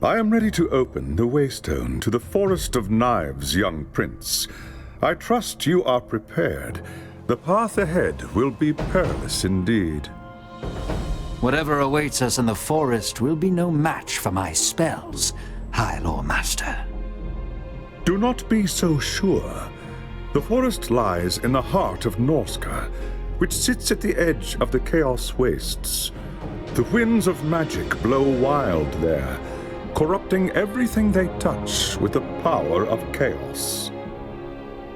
I am ready to open the waystone to the Forest of Knives, young prince. I trust you are prepared. The path ahead will be perilous indeed. Whatever awaits us in the forest will be no match for my spells, High Lord Master. Do not be so sure. The forest lies in the heart of Norska, which sits at the edge of the Chaos Wastes. The winds of magic blow wild there, corrupting everything they touch with the power of chaos.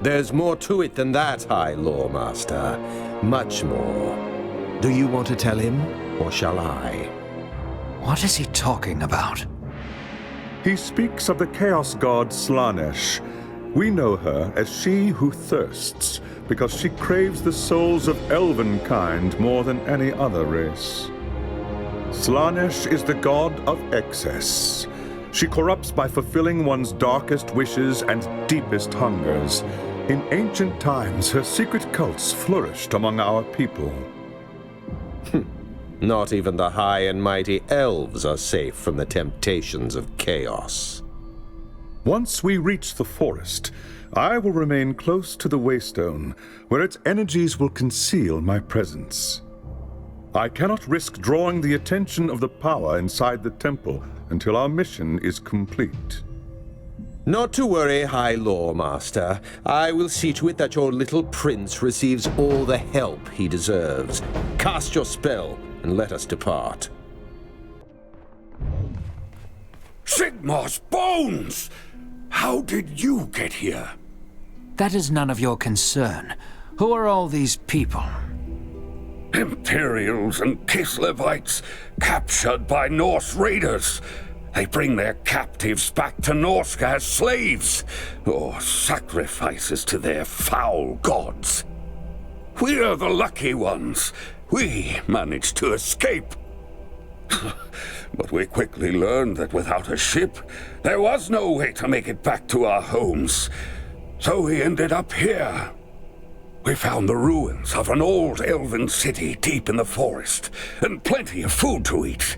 There's more to it than that, High Lore Master. Much more. Do you want to tell him, or shall I? What is he talking about? He speaks of the chaos god Slaanesh. We know her as she who thirsts, because she craves the souls of elven kind more than any other race. Slaanesh is the god of excess. She corrupts by fulfilling one's darkest wishes and deepest hungers. In ancient times, her secret cults flourished among our people. Not even the high and mighty elves are safe from the temptations of chaos. Once we reach the forest, I will remain close to the Waystone, where its energies will conceal my presence. I cannot risk drawing the attention of the power inside the temple until our mission is complete. Not to worry, High Lore Master. I will see to it that your little prince receives all the help he deserves. Cast your spell, and let us depart. Sigmar's bones! How did you get here? That is none of your concern. Who are all these people? Imperials and Kislevites captured by Norse raiders. They bring their captives back to Norska as slaves, or sacrifices to their foul gods. We're the lucky ones. We managed to escape. But we quickly learned that without a ship, there was no way to make it back to our homes. So we ended up here. We found the ruins of an old elven city deep in the forest, and plenty of food to eat.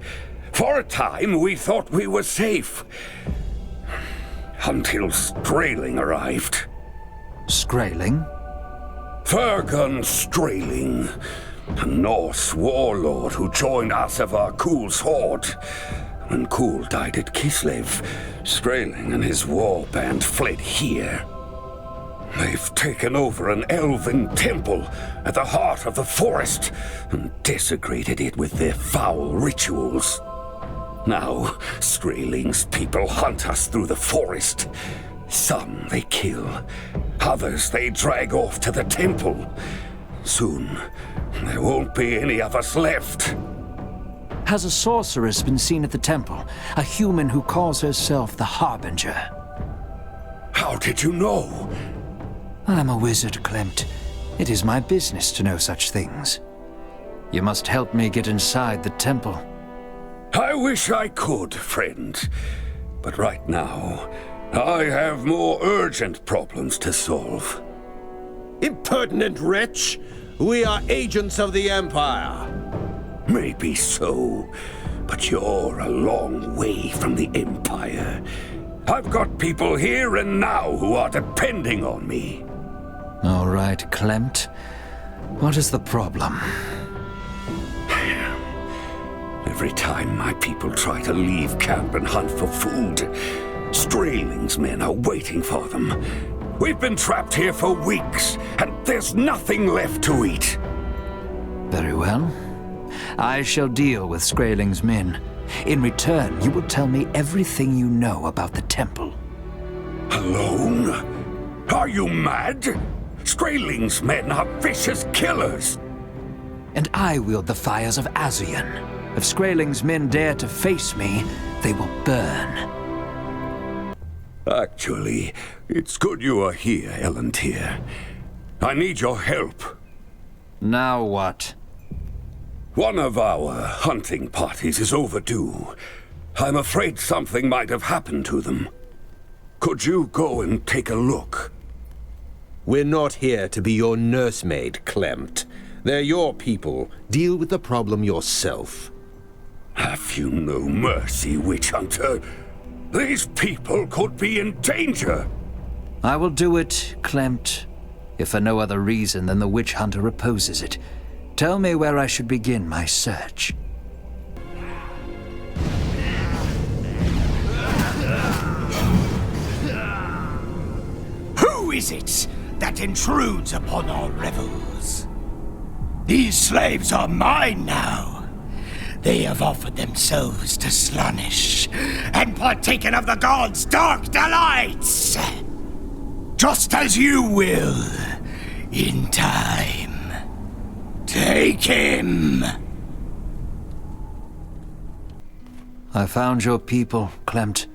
For a time, we thought we were safe. Until Skraeling arrived. Skraeling? Vigrun Skraeling, a Norse warlord who joined Asavar Kul's horde. When Kul died at Kislev, Skraeling and his war band fled here. They've taken over an elven temple at the heart of the forest and desecrated it with their foul rituals. Now, Skraeling's people hunt us through the forest. Some they kill, others they drag off to the temple. Soon, there won't be any of us left. Has a sorceress been seen at the temple? A human who calls herself the Harbinger? How did you know? I'm a wizard, Klimt. It is my business to know such things. You must help me get inside the temple. I wish I could, friend. But right now, I have more urgent problems to solve. Impertinent wretch! We are agents of the Empire! Maybe so, but you're a long way from the Empire. I've got people here and now who are depending on me. All right, Klimt. What is the problem? Every time my people try to leave camp and hunt for food, Skraeling's men are waiting for them. We've been trapped here for weeks, and there's nothing left to eat. Very well. I shall deal with Skraeling's men. In return, you will tell me everything you know about the temple. Alone? Are you mad? Skraeling's men are vicious killers. And I wield the fires of Azuyan. If Skraeling's men dare to face me, they will burn. Actually, it's good you are here, Ellentir. I need your help. Now what? One of our hunting parties is overdue. I'm afraid something might have happened to them. Could you go and take a look? We're not here to be your nursemaid, Klimt. They're your people. Deal with the problem yourself. Have you no mercy, witch hunter? These people could be in danger. I will do it, Clemt, if for no other reason than the witch hunter opposes it. Tell me where I should begin my search. Who is it that intrudes upon our revels? These slaves are mine now. They have offered themselves to Slaanesh and partaken of the gods' dark delights. Just as you will, in time. Take him! I found your people, Clemt,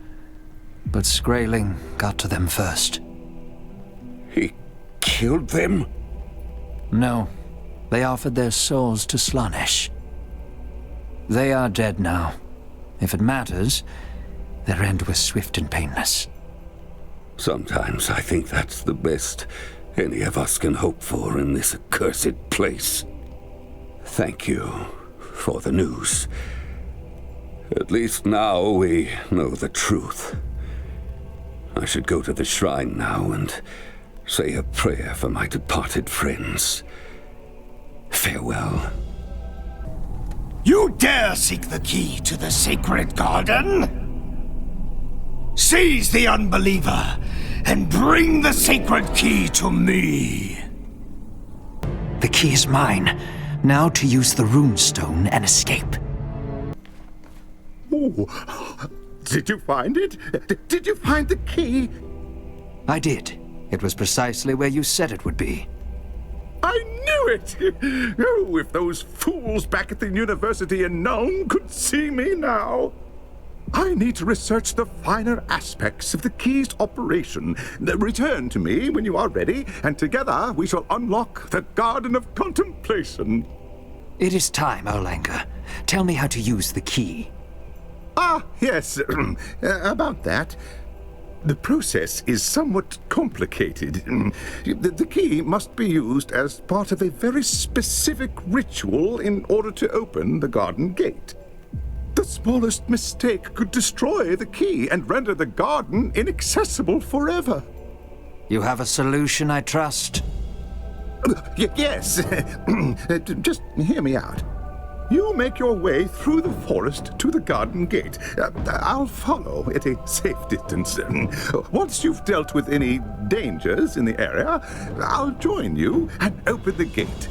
but Skraeling got to them first. He killed them? No, they offered their souls to Slaanesh. They are dead now. If it matters, their end was swift and painless. Sometimes I think that's the best any of us can hope for in this accursed place. Thank you for the news. At least now we know the truth. I should go to the shrine now and say a prayer for my departed friends. Farewell. You dare seek the key to the sacred garden? Seize the unbeliever and bring the sacred key to me. The key is mine. Now to use the runestone and escape. Oh, did you find it? Did you find the key? I did. It was precisely where you said it would be. I knew it! Oh, if those fools back at the university in Nuln could see me now! I need to research the finer aspects of the key's operation. Return to me when you are ready, and together we shall unlock the Garden of Contemplation. It is time, Erlanger. Tell me how to use the key. Ah, yes, about that. The process is somewhat complicated. The key must be used as part of a very specific ritual in order to open the garden gate. The smallest mistake could destroy the key and render the garden inaccessible forever. You have a solution, I trust? Yes. Just hear me out. You make your way through the forest to the garden gate. I'll follow at a safe distance. Once you've dealt with any dangers in the area, I'll join you and open the gate.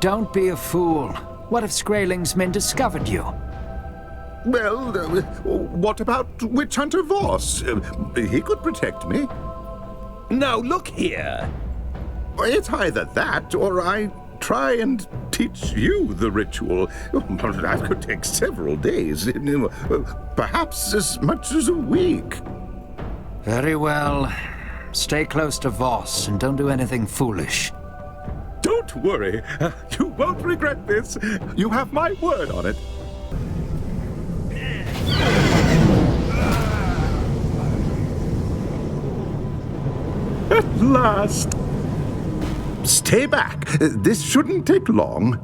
Don't be a fool. What if Skraeling's men discovered you? Well, what about Witch Hunter Voss? He could protect me. Now look here. It's either that or I try and teach you the ritual. That could take several days, perhaps as much as a week. Very well. Stay close to Voss and don't do anything foolish. Don't worry. You won't regret this. You have my word on it. At last. Stay back. This shouldn't take long.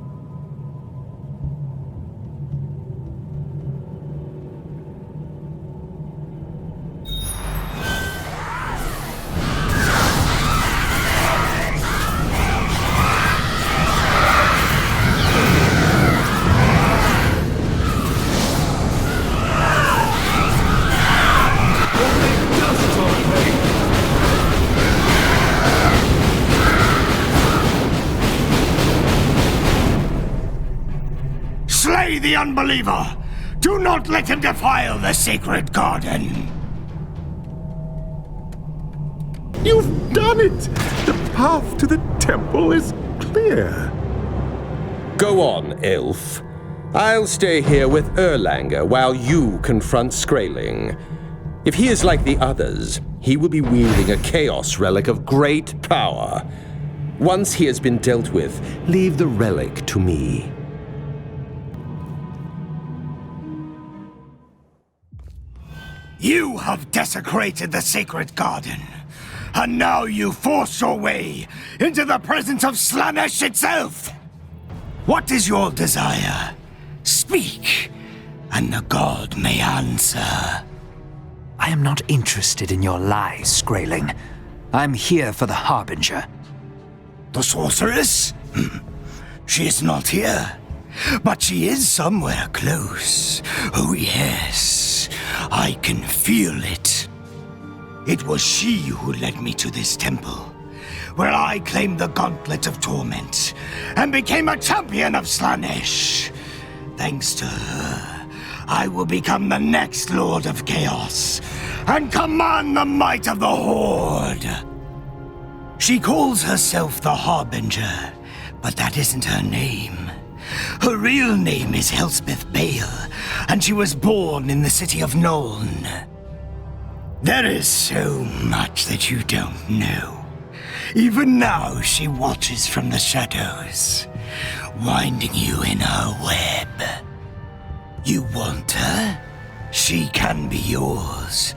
Slay the unbeliever! Do not let him defile the sacred garden! You've done it! The path to the temple is clear. Go on, elf. I'll stay here with Erlanger while you confront Skraeling. If he is like the others, he will be wielding a chaos relic of great power. Once he has been dealt with, leave the relic to me. You have desecrated the sacred garden, and now you force your way into the presence of Slaanesh itself! What is your desire? Speak, and the god may answer. I am not interested in your lies, Skraeling. I'm here for the Harbinger. The sorceress? She is not here, but she is somewhere close. Oh yes, I can feel it. It was she who led me to this temple, where I claimed the Gauntlet of Torment and became a champion of Slaanesh. Thanks to her, I will become the next Lord of Chaos and command the might of the Horde. She calls herself the Harbinger, but that isn't her name. Her real name is Elspeth Bale, and she was born in the city of Nuln. There is so much that you don't know. Even now she watches from the shadows, winding you in her web. You want her? She can be yours.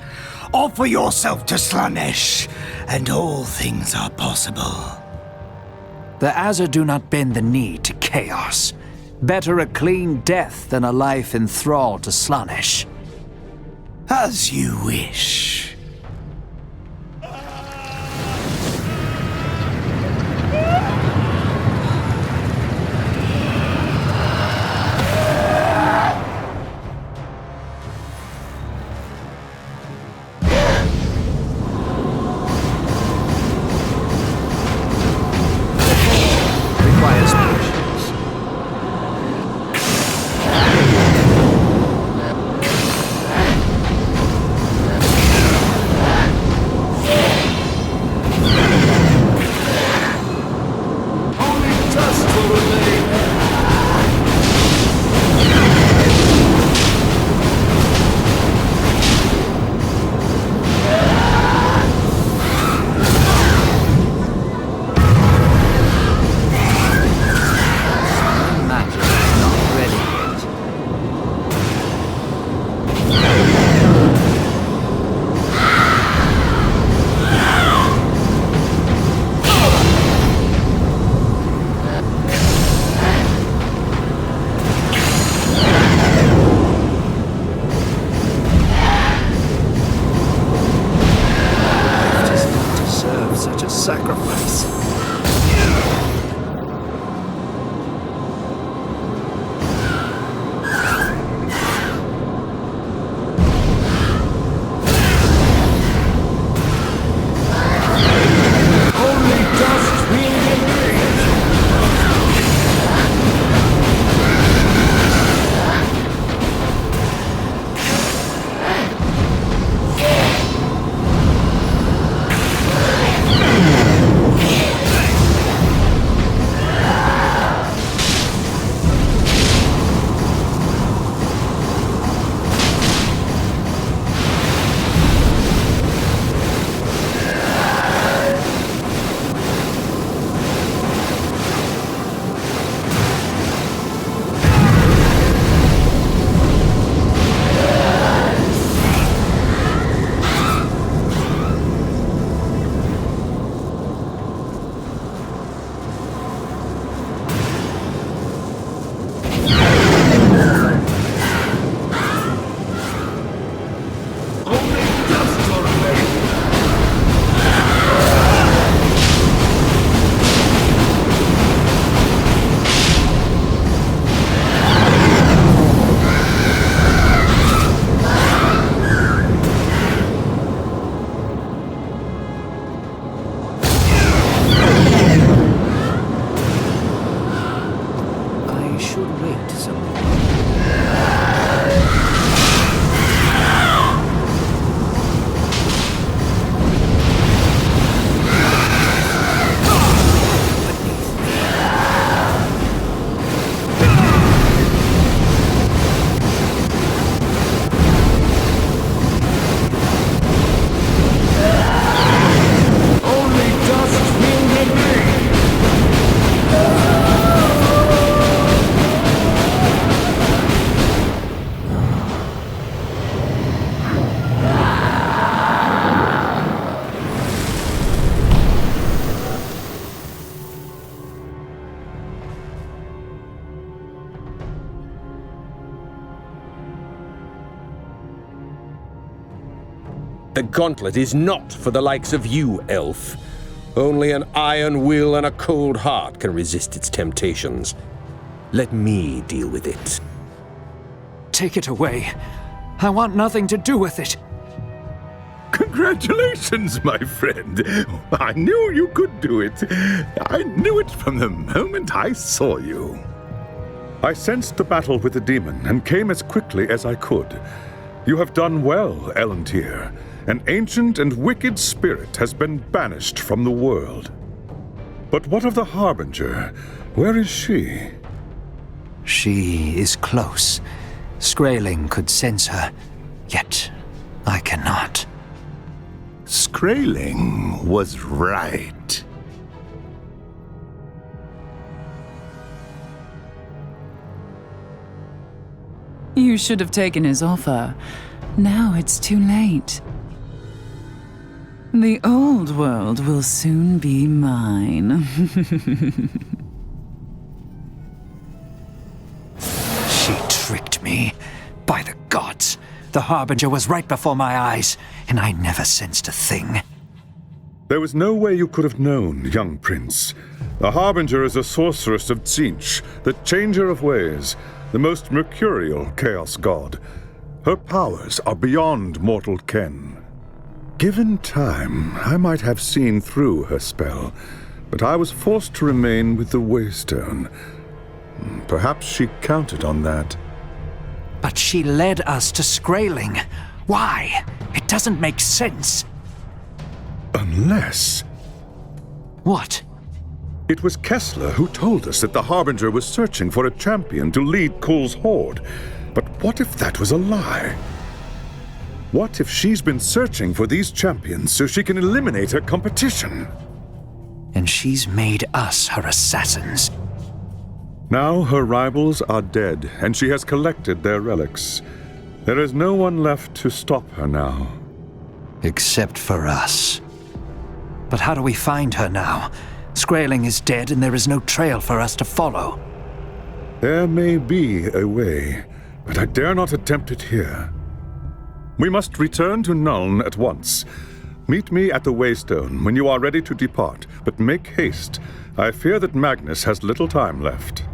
Offer yourself to Slaanesh, and all things are possible. The Azza do not bend the knee to chaos. Better a clean death than a life in thrall to Slaanesh. As you wish. Requires patience. The Gauntlet is not for the likes of you, elf. Only an iron will and a cold heart can resist its temptations. Let me deal with it. Take it away. I want nothing to do with it. Congratulations, my friend. I knew you could do it. I knew it from the moment I saw you. I sensed the battle with the demon and came as quickly as I could. You have done well, Ellentir. An ancient and wicked spirit has been banished from the world. But what of the Harbinger? Where is she? She is close. Skraeling could sense her, yet I cannot. Skraeling was right. You should have taken his offer. Now it's too late. The old world will soon be mine. She tricked me. By the gods, the Harbinger was right before my eyes, and I never sensed a thing. There was no way you could have known, young prince. The Harbinger is a sorceress of Tzeentch, the Changer of Ways, the most mercurial chaos god. Her powers are beyond mortal ken. Given time, I might have seen through her spell, but I was forced to remain with the Waystone. Perhaps she counted on that. But she led us to Skraeling. Why? It doesn't make sense. Unless... What? It was Kessler who told us that the Harbinger was searching for a champion to lead Kull's horde. But what if that was a lie? What if she's been searching for these champions so she can eliminate her competition? And she's made us her assassins. Now her rivals are dead, and she has collected their relics. There is no one left to stop her now. Except for us. But how do we find her now? Skraeling is dead, and there is no trail for us to follow. There may be a way, but I dare not attempt it here. We must return to Nuln at once. Meet me at the Waystone when you are ready to depart, but make haste. I fear that Magnus has little time left.